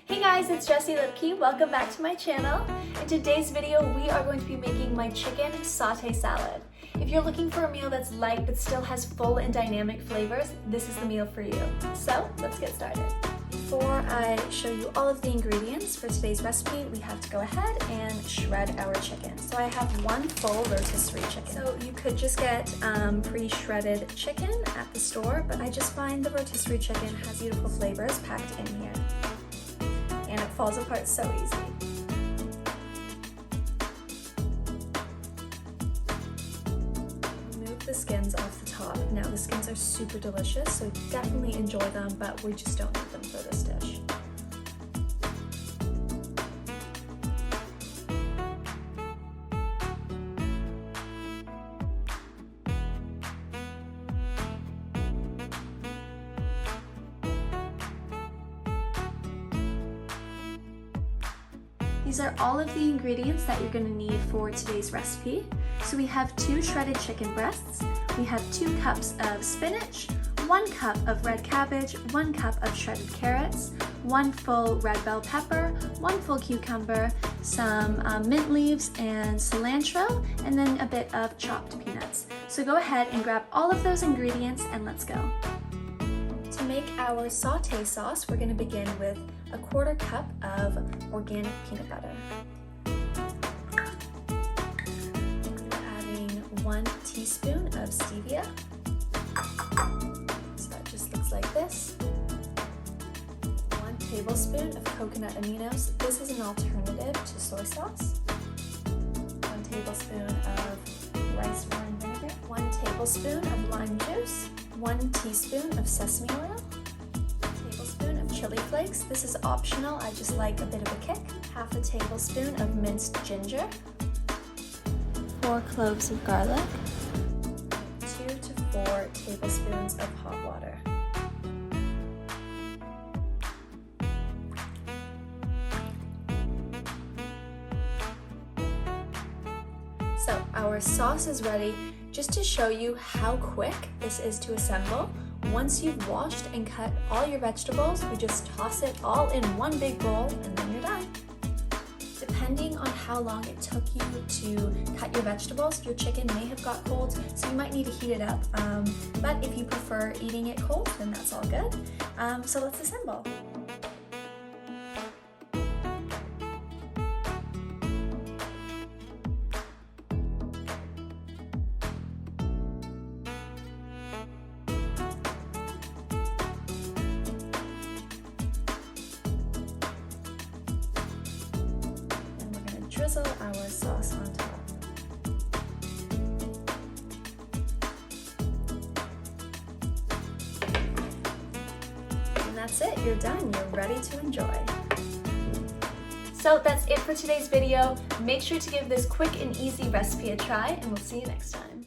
Hey guys, it's Jessie Lipke. Welcome back to my channel. In today's video, we are going to be making my chicken satay salad. If you're looking for a meal that's light but still has full and dynamic flavors, this is the meal for you. So let's get started. Before I show you all of the ingredients for today's recipe, we have to go ahead and shred our chicken. So I have one full rotisserie chicken. So you could just get pre-shredded chicken at the store, but I just find the rotisserie chicken has beautiful flavors packed in here. And it falls apart so easy. Remove the skins off the top. Now the skins are super delicious, so definitely enjoy them, but we just don't need them for this dish. These are all of the ingredients that you're going to need for today's recipe. So we have 2 shredded chicken breasts, we have 2 cups of spinach, 1 cup of red cabbage, 1 cup of shredded carrots, 1 full red bell pepper, 1 full cucumber, some mint leaves and cilantro, and then a bit of chopped peanuts. So go ahead and grab all of those ingredients and let's go. To make our sauté sauce, we're going to begin with a 1/4 cup of organic peanut butter. We're adding 1 teaspoon of stevia. So that just looks like this. 1 tablespoon of coconut aminos. This is an alternative to soy sauce. 1 tablespoon of rice wine vinegar. 1 tablespoon of lime juice. 1 teaspoon of sesame oil. Chili flakes. This is optional, I just like a bit of a kick. 1/2 tablespoon of minced ginger. 4 cloves of garlic. 2 to 4 tablespoons of hot water. So our sauce is ready. Just to show you how quick this is to assemble, once you've washed and cut all your vegetables, we just toss it all in one big bowl and then you're done. Depending on how long it took you to cut your vegetables, your chicken may have got cold, so you might need to heat it up. But if you prefer eating it cold, then that's all good. So let's assemble. Drizzle our sauce on top. And that's it, you're done. You're ready to enjoy. So that's it for today's video. Make sure to give this quick and easy recipe a try, and we'll see you next time.